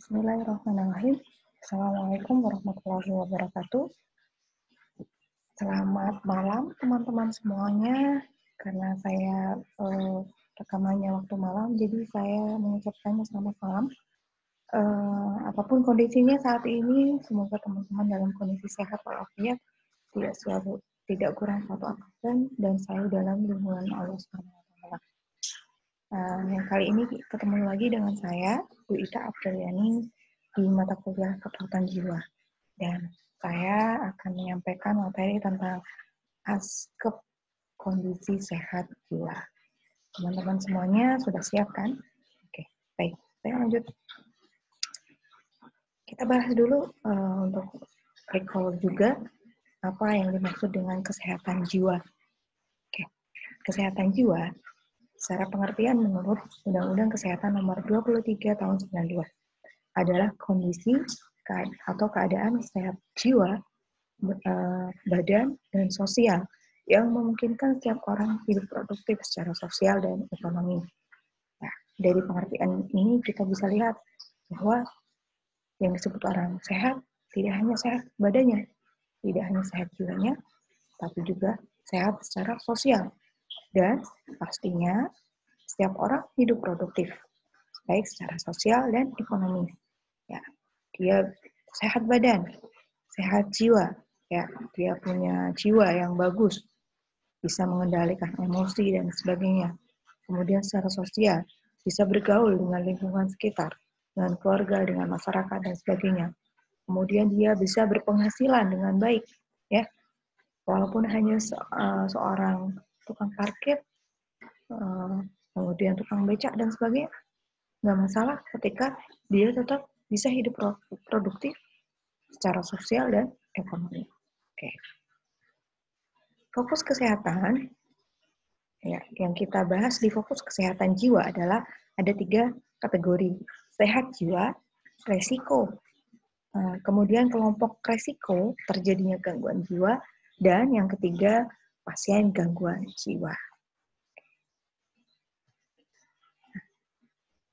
Bismillahirrahmanirrahim. Assalamualaikum warahmatullahi wabarakatuh. Selamat malam teman-teman semuanya. Karena saya rekamannya waktu malam, jadi saya mengucapkannya selamat malam. Apapun kondisinya saat ini, semoga teman-teman dalam kondisi sehat walafiat, tidak kurang suatu apapun, dan selalu dalam lindungan Allah SWT. Yang kali ini ketemu lagi dengan saya, Bu Ita Apriliani, di mata kuliah Kesehatan Jiwa. Dan saya akan menyampaikan materi tentang ASKEP kondisi sehat jiwa. Teman-teman semuanya sudah siap kan? Oke, baik. Saya lanjut. Kita bahas dulu untuk recall juga apa yang dimaksud dengan kesehatan jiwa. Oke, kesehatan jiwa secara pengertian menurut Undang-Undang Kesehatan Nomor 23 Tahun 92 adalah kondisi atau keadaan sehat jiwa, badan, dan sosial yang memungkinkan setiap orang hidup produktif secara sosial dan ekonomi. Nah, dari pengertian ini kita bisa lihat bahwa yang disebut orang sehat tidak hanya sehat badannya, tidak hanya sehat jiwanya, tapi juga sehat secara sosial. Dan pastinya setiap orang hidup produktif, baik secara sosial dan ekonomi. Ya, dia sehat badan, sehat jiwa, ya, dia punya jiwa yang bagus, bisa mengendalikan emosi dan sebagainya. Kemudian secara sosial, bisa bergaul dengan lingkungan sekitar, dengan keluarga, dengan masyarakat dan sebagainya. Kemudian dia bisa berpenghasilan dengan baik, ya, walaupun hanya seorang tukang parkir, kemudian tukang becak dan sebagainya, nggak masalah ketika dia tetap bisa hidup produktif secara sosial dan ekonomi. Oke. Fokus kesehatan, ya, yang kita bahas di fokus kesehatan jiwa adalah ada 3 kategori. Sehat jiwa, resiko, kemudian kelompok resiko terjadinya gangguan jiwa, dan yang ketiga pasien gangguan jiwa.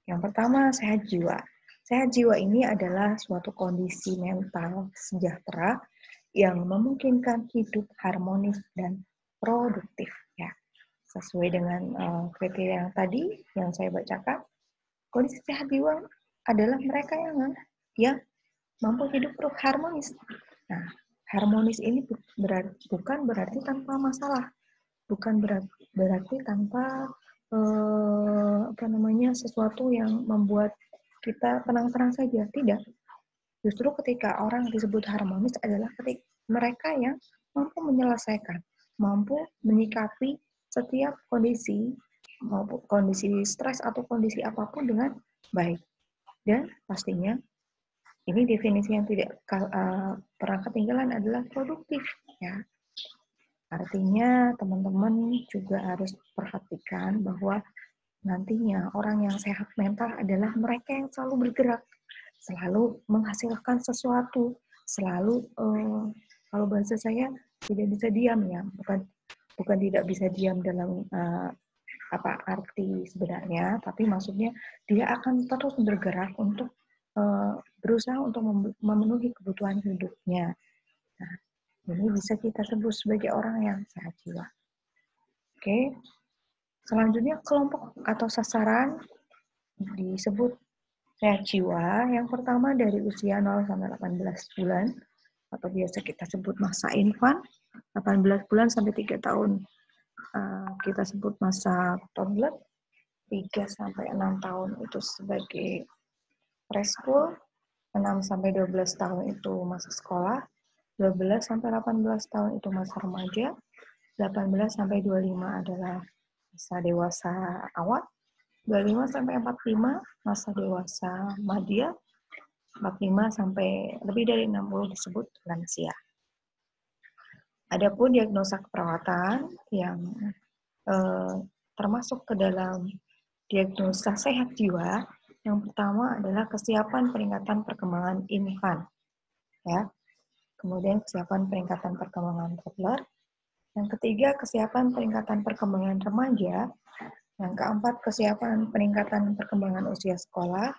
Yang pertama, sehat jiwa. Sehat jiwa ini adalah suatu kondisi mental sejahtera yang memungkinkan hidup harmonis dan produktif. Ya, sesuai dengan kriteria yang tadi yang saya bacakan, kondisi sehat jiwa adalah mereka yang mampu hidup harmonis. Nah, harmonis ini bukan berarti tanpa masalah, bukan berarti tanpa sesuatu yang membuat kita tenang-tenang saja. Tidak. Justru ketika orang disebut harmonis adalah ketika mereka yang mampu menyelesaikan, mampu menyikapi setiap kondisi, maupun kondisi stres atau kondisi apapun dengan baik. Dan pastinya ini definisi yang tidak pernah ketinggalan adalah produktif, ya. Artinya teman-teman juga harus perhatikan bahwa nantinya orang yang sehat mental adalah mereka yang selalu bergerak, selalu menghasilkan sesuatu, selalu kalau bahasa saya tidak bisa diam, ya, bukan tidak bisa diam dalam apa arti sebenarnya, tapi maksudnya dia akan terus bergerak untuk berusaha untuk memenuhi kebutuhan hidupnya. Nah, ini bisa kita sebut sebagai orang yang sehat jiwa. Oke. Selanjutnya kelompok atau sasaran disebut sehat jiwa. Yang pertama dari usia 0 sampai 18 bulan atau biasa kita sebut masa infan, 18 bulan sampai 3 tahun kita sebut masa toddler, 3 sampai 6 tahun itu sebagai preschool, 6 sampai 12 tahun itu masa sekolah, 12 sampai 18 tahun itu masa remaja, 18 sampai 25 adalah masa dewasa awal, 25 sampai 45 masa dewasa madya, 45 sampai lebih dari 60 disebut lansia. Adapun diagnosa keperawatan yang termasuk ke dalam diagnosa sehat jiwa, yang pertama adalah kesiapan peningkatan perkembangan infan, ya. Kemudian kesiapan peningkatan perkembangan toddler. Yang ketiga, kesiapan peningkatan perkembangan remaja. Yang keempat, kesiapan peningkatan perkembangan usia sekolah.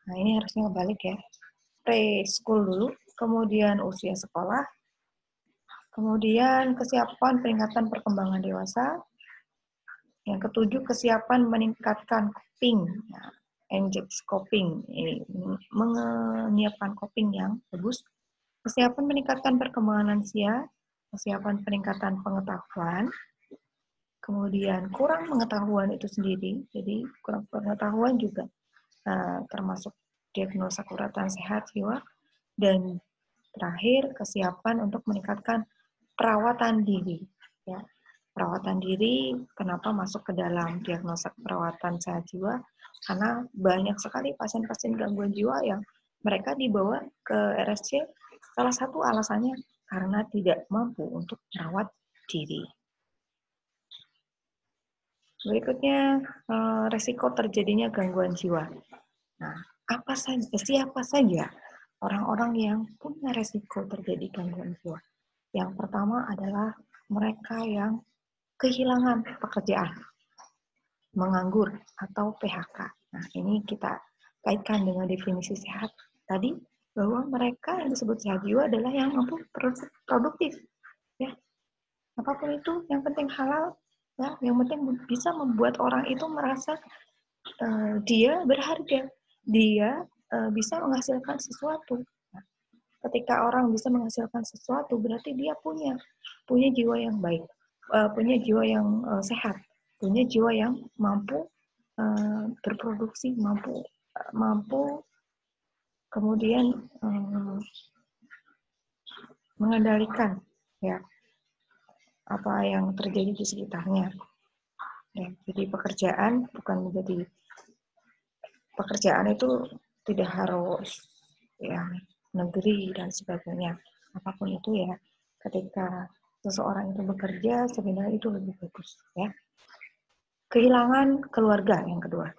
Nah, ini harusnya balik ya. Preschool dulu, kemudian usia sekolah, kemudian kesiapan peningkatan perkembangan dewasa, yang ketujuh kesiapan meningkatkan coping, ya, engage coping, menyiapkan coping yang bagus, kesiapan meningkatkan perkembangan lansia, kesiapan peningkatan pengetahuan, kemudian kurang pengetahuan itu sendiri, jadi kurang pengetahuan juga termasuk diagnosa kuratan sehat jiwa, dan terakhir kesiapan untuk meningkatkan perawatan diri. Ya, perawatan diri kenapa masuk ke dalam diagnosa perawatan sehat jiwa? Karena banyak sekali pasien-pasien gangguan jiwa yang mereka dibawa ke RSC. Salah satu alasannya karena tidak mampu untuk merawat diri. Berikutnya, resiko terjadinya gangguan jiwa. Nah, siapa saja orang-orang yang punya resiko terjadi gangguan jiwa? Yang pertama adalah mereka yang kehilangan pekerjaan, menganggur, atau PHK. Nah, ini kita kaitkan dengan definisi sehat tadi, bahwa mereka yang disebut sehat jiwa adalah yang mampu produktif. Ya, apapun itu, yang penting halal, ya, yang penting bisa membuat orang itu merasa dia berharga, dia bisa menghasilkan sesuatu. Nah, ketika orang bisa menghasilkan sesuatu, berarti dia punya jiwa yang baik, punya jiwa yang sehat, punya jiwa yang mampu berproduksi, mampu kemudian mengendalikan ya apa yang terjadi di sekitarnya. Ya, jadi pekerjaan itu tidak harus yang negeri dan sebagainya. Apapun itu ya, ketika seseorang itu bekerja, sebenarnya itu lebih bagus ya. Kehilangan keluarga yang kedua,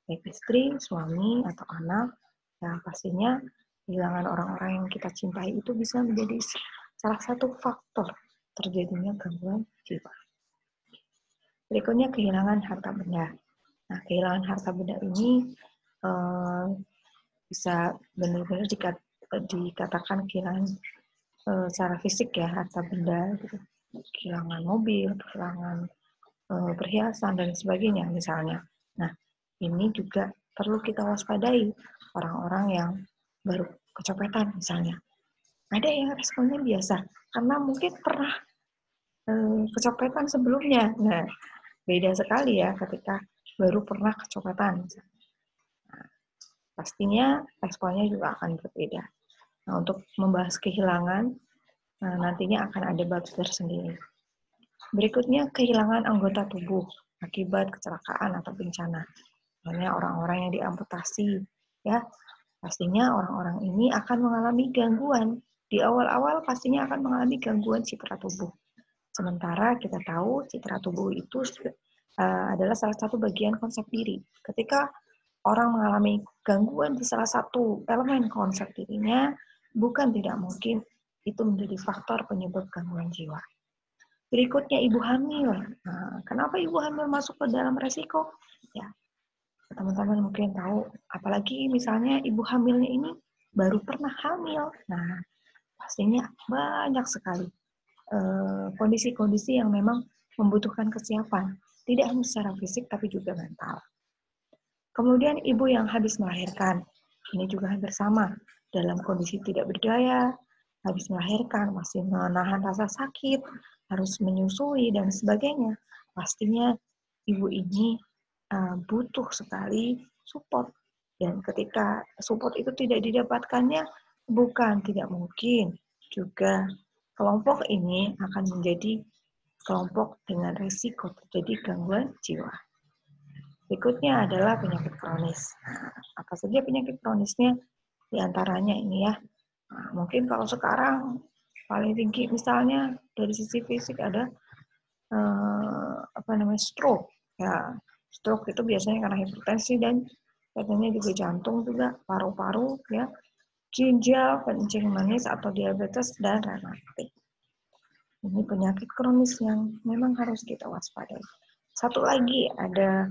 baik istri, suami, atau anak, yang pastinya kehilangan orang-orang yang kita cintai itu bisa menjadi salah satu faktor terjadinya gangguan jiwa. Berikutnya kehilangan harta benda. Nah, kehilangan harta benda ini bisa benar-benar dikatakan kehilangan secara fisik ya, harta benda, gitu. Kehilangan mobil, kehilangan perhiasan, dan sebagainya misalnya. Nah, ini juga perlu kita waspadai orang-orang yang baru kecopetan misalnya. Ada yang responnya biasa, karena mungkin pernah kecopetan sebelumnya. Nah, beda sekali ya ketika baru pernah kecopetan. Nah, pastinya responnya juga akan berbeda. Nah, untuk membahas kehilangan, nantinya akan ada bab tersendiri. Berikutnya, kehilangan anggota tubuh akibat kecelakaan atau bencana. Misalnya orang-orang yang diamputasi, ya, pastinya orang-orang ini akan mengalami gangguan. Di awal-awal pastinya akan mengalami gangguan citra tubuh. Sementara kita tahu citra tubuh itu adalah salah satu bagian konsep diri. Ketika orang mengalami gangguan di salah satu elemen konsep dirinya, bukan tidak mungkin itu menjadi faktor penyebab gangguan jiwa. Berikutnya ibu hamil. Nah, kenapa ibu hamil masuk ke dalam resiko? Ya, teman-teman mungkin tahu, apalagi misalnya ibu hamilnya ini baru pernah hamil. Nah, pastinya banyak sekali kondisi-kondisi yang memang membutuhkan kesiapan, tidak hanya secara fisik tapi juga mental. Kemudian ibu yang habis melahirkan, ini juga hampir sama, dalam kondisi tidak berdaya, habis melahirkan, masih menahan rasa sakit, harus menyusui, dan sebagainya. Pastinya ibu ini butuh sekali support. Dan ketika support itu tidak didapatkannya, bukan tidak mungkin. Juga kelompok ini akan menjadi kelompok dengan risiko terjadi gangguan jiwa. Berikutnya adalah penyakit kronis. Nah, apa saja penyakit kronisnya? Di antaranya ini ya. Nah, mungkin kalau sekarang paling tinggi misalnya dari sisi fisik ada stroke. Ya, stroke itu biasanya karena hipertensi dan katanya juga jantung juga, paru-paru ya, ginjal, kencing manis atau diabetes dan rematik. Ini penyakit kronis yang memang harus kita waspadai. Satu lagi ada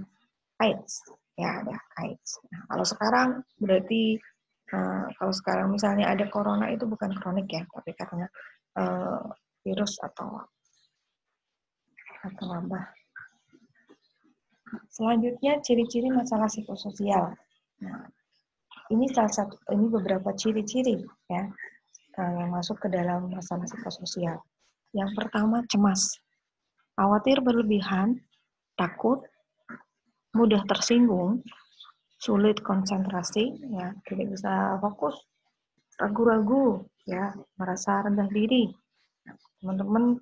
AIDS, ya ada AIDS. Nah, kalau sekarang berarti kalau sekarang misalnya ada corona itu bukan kronik ya, tapi karena virus atau wabah. Selanjutnya ciri-ciri masalah psikososial. Nah, ini beberapa ciri-ciri ya yang masuk ke dalam masalah psikososial. Yang pertama cemas, khawatir berlebihan, takut, mudah tersinggung, sulit konsentrasi, ya tidak bisa fokus, ragu-ragu, ya merasa rendah diri. Teman-teman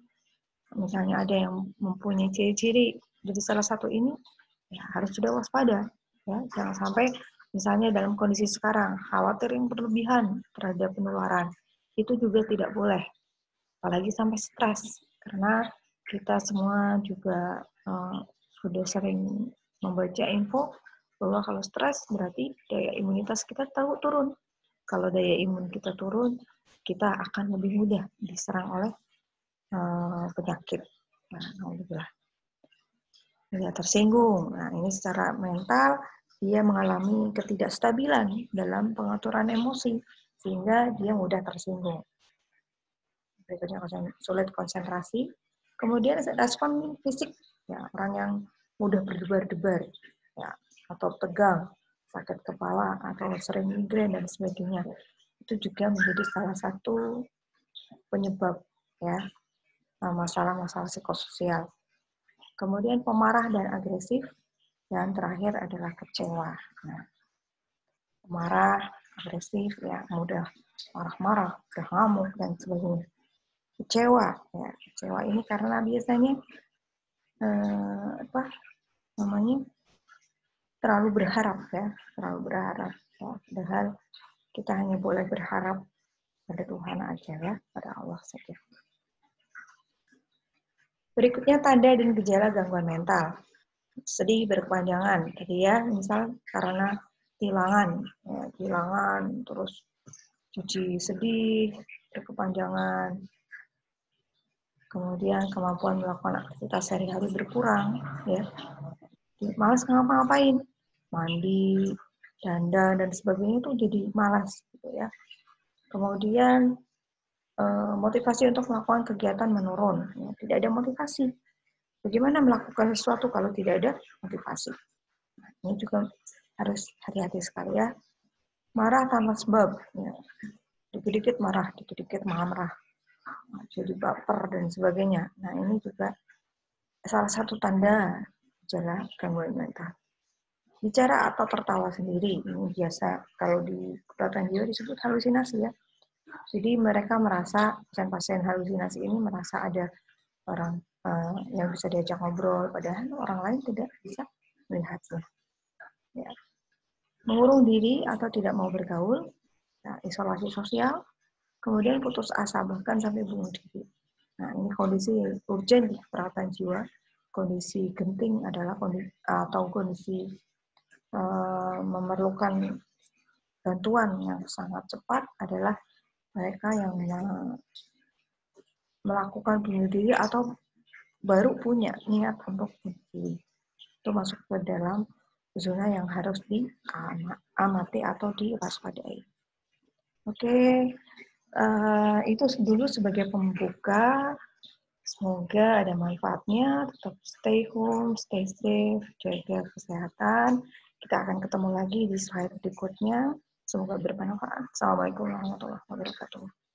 misalnya ada yang mempunyai ciri-ciri dari salah satu ini, ya harus sudah waspada, ya jangan sampai misalnya dalam kondisi sekarang khawatir yang berlebihan terhadap penularan, itu juga tidak boleh, apalagi sampai stres, karena kita semua juga sudah sering membaca info bahwa kalau stres berarti daya imunitas kita turun. Kalau daya imun kita turun, kita akan lebih mudah diserang oleh penyakit. Nah, alhamdulillah. Dia tersinggung. Nah, ini secara mental dia mengalami ketidakstabilan dalam pengaturan emosi sehingga dia mudah tersinggung. Berikutnya sulit konsentrasi. Kemudian respon fisik, ya orang yang mudah berdebar-debar, ya atau tegang, sakit kepala atau sering migrain dan sebagainya. Itu juga menjadi salah satu penyebab ya masalah-masalah psikososial. Kemudian pemarah dan agresif, dan terakhir adalah kecewa. Nah, pemarah, agresif, ya mudah marah-marah, mudah ngamuk dan sebagainya. Kecewa, ya kecewa ini karena biasanya terlalu berharap ya, terlalu berharap. Ya, padahal kita hanya boleh berharap pada Tuhan aja ya, pada Allah saja. Berikutnya tanda dan gejala gangguan mental. Sedih berkepanjangan, tadi ya, misal karena kehilangan, ya, kehilangan, terus jadi sedih berkepanjangan, kemudian kemampuan melakukan aktivitas sehari-hari berkurang, ya, malas ngapa-ngapain, mandi, dandan dan sebagainya itu jadi malas, gitu ya. Kemudian motivasi untuk melakukan kegiatan menurun, ya, tidak ada motivasi. Bagaimana melakukan sesuatu kalau tidak ada motivasi? Nah, ini juga harus hati-hati sekali ya. Marah tanpa sebab, ya. Dikit-dikit marah, dikit-dikit marah, jadi baper dan sebagainya. Nah ini juga salah satu tanda gejala gangguan mental. Bicara atau tertawa sendiri, ini biasa kalau di kedokteran jiwa disebut halusinasi ya. Jadi mereka merasa, pasien-pasien halusinasi ini merasa ada orang yang bisa diajak ngobrol, padahal orang lain tidak bisa melihatnya. Ya. Mengurung diri atau tidak mau bergaul, nah, isolasi sosial, kemudian putus asa bahkan sampai bunuh diri. Nah ini kondisi urgen di perawatan jiwa. Kondisi genting adalah kondisi memerlukan bantuan yang sangat cepat adalah mereka yang melakukan bunuh diri atau baru punya niat untuk bunuh diri. Itu masuk ke dalam zona yang harus diamati atau diwaspadai. Oke, itu dulu sebagai pembuka. Semoga ada manfaatnya. Tetap stay home, stay safe, jaga kesehatan. Kita akan ketemu lagi di slide berikutnya. Semoga bermanfaat. Assalamualaikum warahmatullahi wabarakatuh.